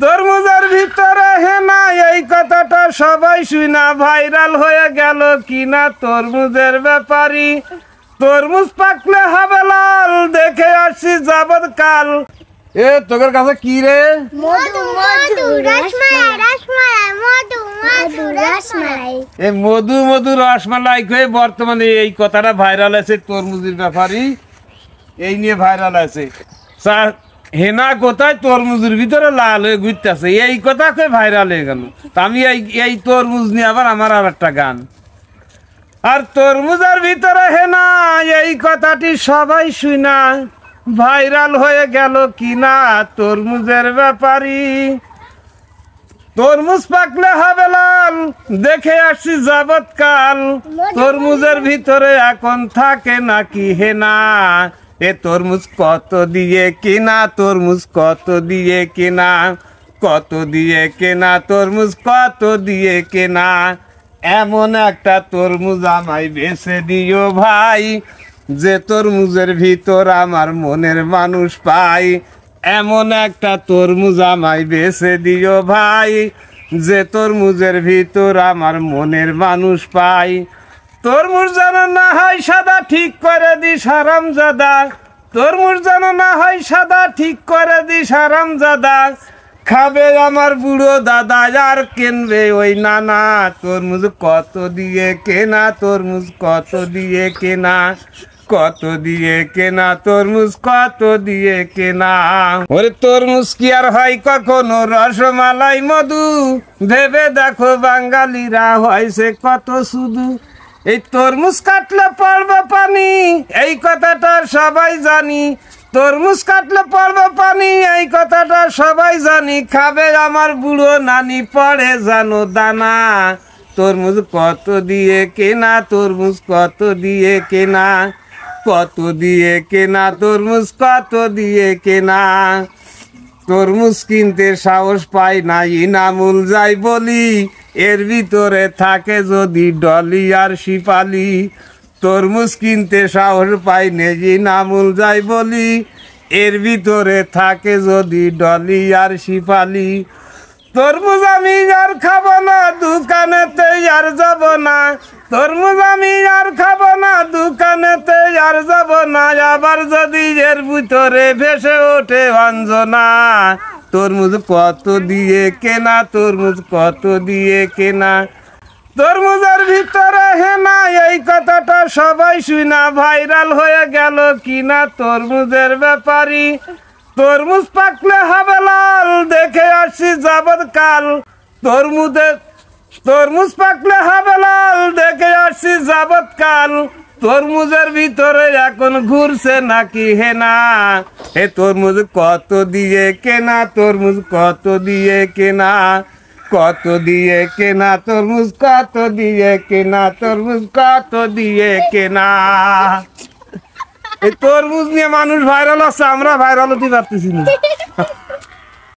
তরমুজের ভিতরে হেনা এই কথাটা সবাই শুনা ভাইরাল হয়ে গেল কিনা তরমুজের ব্যাপারী। তরমুজ পাকলে হবে লাল, দেখে আসছি যাবত কাল। এ তোদের কাছে কি রে? মধু মধু রসমালাই রসমালাই মধু মধু রসমালাই। এই মধু মধু রসমালাই কয়ে বর্তমানে এই কথাটা ভাইরাল আছে তরমুজের ব্যাপারী, এই নিয়ে ভাইরাল আছে। হেনা কোথায় তরমুজের ভিতরে লাল হয়ে ঘুরতেছে, এই কথা কয়ে ভাইরাল হয়ে গেল। আমি এই তরমুজ নিয়ে আবার আমার আর একটা গান। আর তরমুজের ভিতরে হেনা এই কথাটি সবাই শুনা ভাইরাল হয়ে গেল কিনা তরমুজের ব্যাপারী। তরমুজ পাকলে হবে লাল, দেখে আসছি যাবত কাল। তরমুজের ভিতরে এখন থাকে নাকি হেনা, এ তরমুজ কত দিয়ে কেনা, তরমুজ কত দিয়ে কেনা, কত দিয়ে কেনা, তরমুজ কত দিয়ে কেনা। এমন একটা তরমুজ আমায় বেছে দিও ভাই, যে তরমুজের ভিতর আমার মনের মানুষ পাই। এমন একটা তরমুজ আমায় বেছে দিও ভাই, যে তরমুজের ভিতর আমার মনের মানুষ পাই। তরমুজ যেন না হয় সাদা, ঠিক করে দিস হারামজাদা। তরমুজ যেন না হয় সাদা, ঠিক করে দিস হারামজাদা। খাবে আমার বুড়ো দাদা আর কিনবে ওই নানা। তরমুজ কত দিয়ে কেনা, তরমুজ কত দিয়ে কেনা, কত দিয়ে কেনা, তরমুজ কত দিয়ে কেনা। ওরে তরমুজ কি আর হয় কখনো রসমালাই মধু, ভেবে দেখো বাঙালিরা হয়েছে কত শুধু। এই তরমুজ কাটলে পড়বে পানি, এই কথাটা সবাই জানি। তরমুজ কাটলে পড়বে পানি, এই কথাটা সবাই জানি। খাবে আমার বুড়ো নানি, পড়ে জানো দানা। তরমুজ কত দিয়ে কেনা, তরমুজ কত দিয়ে কেনা, কত দিয়ে কেনা, তরমুজ কত দিয়ে কেনা। তরমুজ কিনতে সাহস পাই না ইনামুল যাই বলি, এর ভিতরে থাকে যদি ডলি আর শিপালি। তরমুজ কিনতে সাহস পাই না ইনামুল যাই বলি, এর ভিতরে থাকে যদি ডলি আর শিপালি। তরমুজ আমি আর খাবো না, দোকানেতে আর যাব না। তরমুজ আমি আর খাবো না, দোকানেতে আর যাব না। আবার যদি এর ভিতরে ভেসে ওঠে অঞ্জনা। তরমুজ কত দিয়ে কেনা, তরমুজ কত দিয়ে কেনা, তরমুজের ভিতরে হেনা এই কথাটা সবাই শুনা ভাইরাল হয়ে গেল কিনা তরমুজের ব্যাপারী। তরমুজ পাকলে হবে লাল, দেখে আসছি যাবত কাল। তরমুজ পাকলে হবে লাল, দেখে আসছি যাবত কাল। তরমুজের ভিতরে এখন ঘুরছে নাকি হেনা, এ তরমুজ কত দিয়ে কেনা, তরমুজ কত দিয়ে কেনা, কত দিয়ে কেনা, তরমুজ কত দিয়ে কেনা, তরমুজ কত দিয়ে কেনা। এই তরমুজ নিয়ে মানুষ ভাইরাল আছে, আমরা ভাইরাল হতে পারতেছি না।